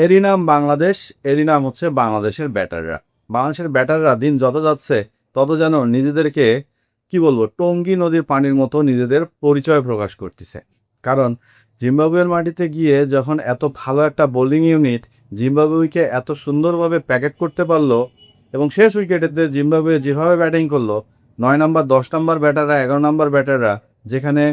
এরই নাম বাংলাদেশ, এরই নাম হচ্ছে বাংলাদেশের ব্যাটাররা। বাংলাদেশের ব্যাটাররা দিন যত যাচ্ছে তত যেন নিজেদেরকে কি বলবো টঙ্গী নদীর পানির মতো নিজেদের পরিচয় প্রকাশ করতেছে। কারণ জিম্বাবুয়ের মাটিতে গিয়ে যখন এত ভালো একটা বোলিং ইউনিট জিম্বাবুয়েকে এত সুন্দরভাবে প্যাকেট করতে পারলো এবং শেষ উইকেটেতে জিম্বাবুয়ে যেভাবে ব্যাটিং করলো, 9 নম্বর 10 নম্বর ব্যাটাররা 11 নম্বর ব্যাটাররা যেখানে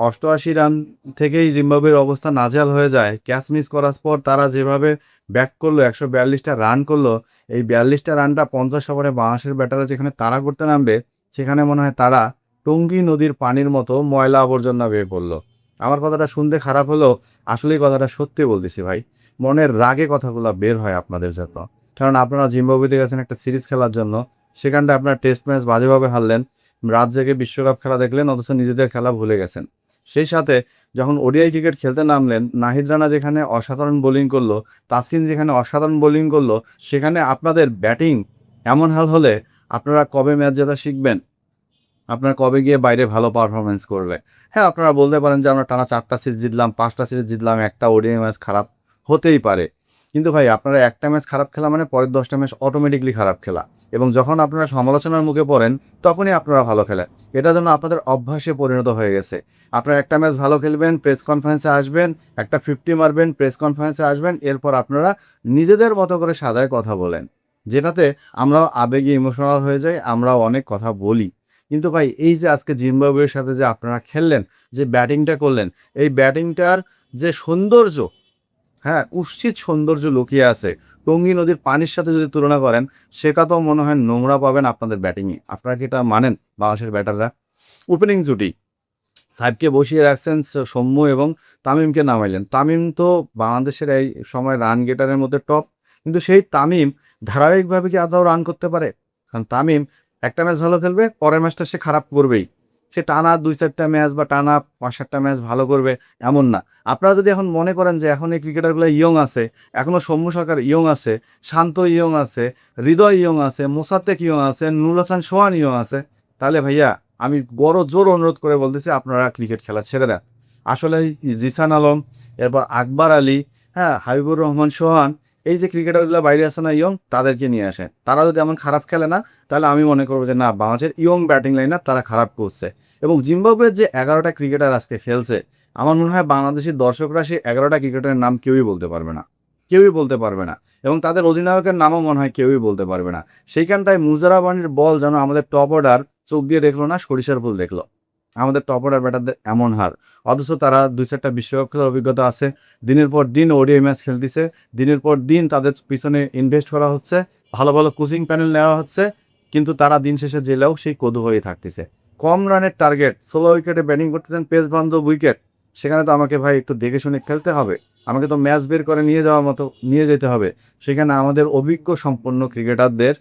88 রান থেকেই জিম্বাবুয়ের অবস্থা নাজেহাল হয়ে যায়, ক্যাচ মিস করার পর তারা যেভাবে ব্যাক করলো 142টা রান করলো, এই 42টা রানটা 50 ওভারে বাংলাদেশের ব্যাটাররা যেখানে তাড়া করতে নামবে সেখানে মনে হয় তারা টঙ্গী নদীর পানির মতো ময়লা আবর্জনা বেয়ে পড়লো। আমার কথাটা শুনতে খারাপ হলেও আসলেই কথাটা সত্যি বলতেছি ভাই। মনের রাগে কথাগুলো বের হয় আপনাদের জন্য। কারণ আপনারা জিম্বাবুয়েতে গেছেন একটা সিরিজ খেলার জন্য, সেখানটা আপনারা টেস্ট ম্যাচ বাজেভাবে হারলেন, রাত জেগে বিশ্বকাপ খেলা দেখলেন, অথচ নিজেদের খেলা ভুলে গেছেন। সেই সাথে যখন ওডিআই ক্রিকেট খেলতে নামলেন, নাহিদ রানা যেখানে অসাধারণ বোলিং করলো, তাসকিন যেখানে অসাধারণ বোলিং করলো, সেখানে আপনাদের ব্যাটিং এমন হাল হলে আপনারা কবে ম্যাচ জেতা শিখবেন? আপনারা কবে গিয়ে বাইরে ভালো পারফরমেন্স করবে? হ্যাঁ, আপনারা বলতে পারেন যে আমরা টানা 4টা সিরিজ জিতলাম, 5টা সিরিজ জিতলাম, একটা ওডিআই ম্যাচ খারাপ হতেই পারে। কিন্তু ভাই আপনারা একটা ম্যাচ খারাপ খেলা মানে পরের 10টা ম্যাচ অটোমেটিকলি খারাপ খেলা, এবং যখন আপনারা সমালোচনার মুখে পড়েন তখনই আপনারা ভালো খেলেন। এটা যেন আপনাদের অভ্যাসে পরিণত হয়ে গেছে। আপনারা একটা ম্যাচ ভালো খেলবেন, প্রেস কনফারেন্সে আসবেন, একটা 50 মারবেন, প্রেস কনফারেন্সে আসবেন, এরপর আপনারা নিজেদের মতো করে সাজায় কথা বলেন, যেটাতে আমরাও আবেগে ইমোশনাল হয়ে যাই, আমরাও অনেক কথা বলি। কিন্তু ভাই এই যে আজকে জিম্বাবুয়ের সাথে যে আপনারা খেললেন, যে ব্যাটিংটা করলেন, এই ব্যাটিংটার যে সৌন্দর্য, হ্যাঁ, কুৎসিত সৌন্দর্য লুকিয়ে আছে। টঙ্গী নদীর পানির সাথে যদি তুলনা করেন, সেটা তো মনে হয় নোংরা পাবেন আপনাদের ব্যাটিংয়ে। আপনারা কি এটা মানেন? বাংলাদেশের ব্যাটাররা ওপেনিং জুটি সাহেবকে বসিয়ে রাখছেন, সৌম্য এবং তামিমকে নামাইলেন। তামিম তো বাংলাদেশের এই সময় রান গেটারের মধ্যে টপ, কিন্তু সেই তামিম ধারাবাহিকভাবে কি আদৌ রান করতে পারে? কারণ তামিম একটা ম্যাচ ভালো খেলবে, পরের ম্যাচটা সে খারাপ করবেই। সে টানা 2-4টা ম্যাচ বা টানা 5-7টা ম্যাচ ভালো করবে এমন না। আপনারা যদি এখন মনে করেন যে এখন এই ক্রিকেটারগুলো ইয়ং আছে, এখনও সৌম্য সরকার ইয়ং আছে, শান্ত ইয়ং আছে, হৃদয় ইয়ং আছে, মোসাদ্দেক ইয়ং আছে, নুরুল হাসান সোহান ইয়ং আছে, তাহলে ভাইয়া আমি বড় জোর অনুরোধ করে বলতেছি আপনারা ক্রিকেট খেলা ছেড়ে দেন। আসলে জিসান আলম, এরপর আকবর আলী, হ্যাঁ, হাবিবুর রহমান সোহান, এই যে ক্রিকেটারগুলো বাইরে আসে না ইয়ং, তাদেরকে নিয়ে আসেন। তারা যদি এমন খারাপ খেলে না, তাহলে আমি মনে করবো যে না, বাংলাদেশের ইয়ং ব্যাটিং লাইনার তারা খারাপ করছে। এবং জিম্বাবুয়ের যে 11টা ক্রিকেটার আজকে খেলছে, আমার মনে হয় বাংলাদেশি দর্শকরা সেই 11টা ক্রিকেটারের নাম কেউই বলতে পারবে না, কেউই বলতে পারবে না। এবং তাদের অধিনায়কের নামও মনে হয় কেউই বলতে পারবে না। সেইখানটায় মুজারাবানির বল যেন আমাদের টপ অর্ডার চোখ দিয়ে দেখলো না, সরিষার ফুল দেখলো। আমাদের টপ অর্ডার ব্যাটারদের এমন হার, অথচ তারা 2-4টা বিশ্বকাপ খেলার অভিজ্ঞতা আছে, দিনের পর দিন ওডিআই ম্যাচ খেলতেছে, দিনের পর দিন তাদের পিছনে ইনভেস্ট করা হচ্ছে, ভালো ভালো কোচিং প্যানেল নেওয়া হচ্ছে, কিন্তু তারা দিন শেষে জেলেও সেই কদু হয়ে থাকতেছে। কম রানের টার্গেট, 16 উইকেটে ব্যাটিং করতেছেন, পেস বান্ধব উইকেট, সেখানে তো আমাকে ভাই একটু দেখে শুনে খেলতে হবে। আমাকে তো ম্যাচ বের করে নিয়ে যাওয়ার মতো নিয়ে যেতে হবে। সেখানে আমাদের অভিজ্ঞ সম্পন্ন ক্রিকেটারদের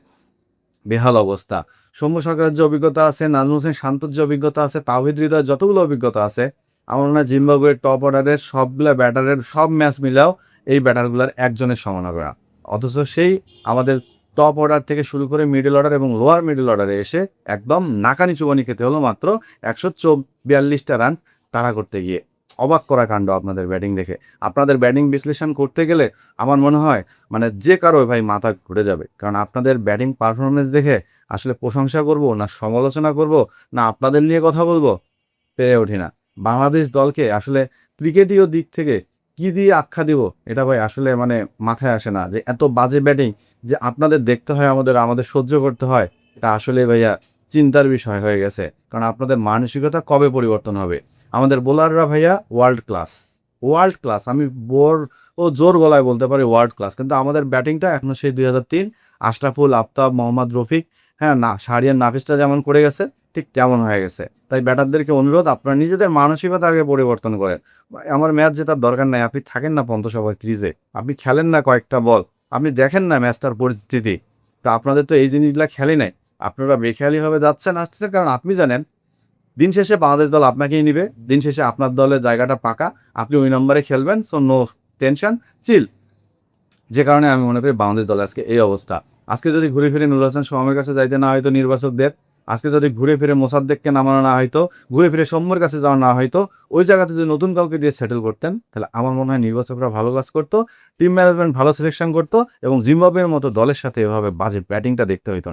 বেহাল অবস্থা। সৌম্য সরকারের যে অভিজ্ঞতা আছে, নাজমুল হোসেন শান্তর যে অভিজ্ঞতা আছে, তাওহিদ হৃদয়ের যতগুলো অভিজ্ঞতা আছে, আমার মনে হয় জিম্বাবুয়ের টপ অর্ডারের সবগুলা ব্যাটারের সব ম্যাচ মিলাও এই ব্যাটারগুলোর একজনের সমান হবে না। অথচ সেই আমাদের টপ অর্ডার থেকে শুরু করে মিডল অর্ডার এবং লোয়ার মিডল অর্ডারে এসে একদম নাকানি চুবানি খেতে হলো মাত্র 142টা রান তাড়া করতে গিয়ে। অবাক করা কাণ্ড আপনাদের ব্যাটিং দেখে। আপনাদের ব্যাটিং বিশ্লেষণ করতে গেলে আমার মনে হয় মানে যে কারো ভাই মাথা ঘুরে যাবে। কারণ আপনাদের ব্যাটিং পারফরমেন্স দেখে আসলে প্রশংসা করব না সমালোচনা করব না আপনাদের নিয়ে কথা বলবো, পেরে ওঠি না। বাংলাদেশ দলকে আসলে ক্রিকেটীয় দিক থেকে কি দিয়ে আখ্যা দিব, এটা ভাই আসলে মানে মাথায় আসে না, যে এত বাজে ব্যাটিং যে আপনাদের দেখতে হয়, আমাদের আমাদের সহ্য করতে হয়। এটা আসলে ভাইয়া চিন্তার বিষয় হয়ে গেছে। কারণ আপনাদের মানসিকতা কবে পরিবর্তন হবে? আমাদের বোলাররা ভাইয়া ওয়ার্ল্ড ক্লাস, ওয়ার্ল্ড ক্লাস, আমি জোর গলায় বলতে পারি ওয়ার্ল্ড ক্লাস, কিন্তু আমাদের ব্যাটিংটা এখনো সেই 2003 আশরাফুল, আফতাব, মোহাম্মদ রফিক, হ্যাঁ না, শাহরিয়ার নাফিসটা যেমন করে গেছে ঠিক তেমন হয়ে গেছে। তাই ব্যাটারদেরকে অনুরোধ, আপনারা নিজেদের মানসিকতা আগে পরিবর্তন করেন। আমার ম্যাচ জেতার দরকার নাই, আপনি থাকেন না 50 ওভার ক্রিজে, আপনি খেলেন না কয়েকটা বল, আপনি দেখেন না ম্যাচটার পরিস্থিতি। তা আপনাদের তো এই জিনিসগুলো খেলে নাই, আপনারা বেখেয়ালিভাবে যাচ্ছেন আসতেছেন, কারণ আপনি জানেন দিন শেষে বাংলাদেশ দল আপনাকেই নিবে, দিন শেষে আপনার দলের জায়গাটা পাকা, আপনি ওই নম্বরে খেলবেন, সো নো টেনশন, চিল। যে কারণে আমি মনে করি বাংলাদেশ দল আজকে এই অবস্থা। আজকে যদি ঘুরে ফিরে নুরুল হাসান সোহামের কাছে যাইতে না হয়তো নির্বাচকদের, আজকে যদি ঘুরে ফিরে মোসাদ্দেককে নামানো না হয়তো, ঘুরে ফিরে সৌম্যর কাছে যাওয়া না হয়তো, ওই জায়গাতে যদি নতুন কাউকে দিয়ে সেটেল করতেন, তাহলে আমার মনে হয় নির্বাচকরা ভালো কাজ করতো, টিম ম্যানেজমেন্ট ভালো সিলেকশন করতো এবং জিম্বাবুয়ের মতো দলের সাথে এভাবে বাজে ব্যাটিংটা দেখতে হইতো না।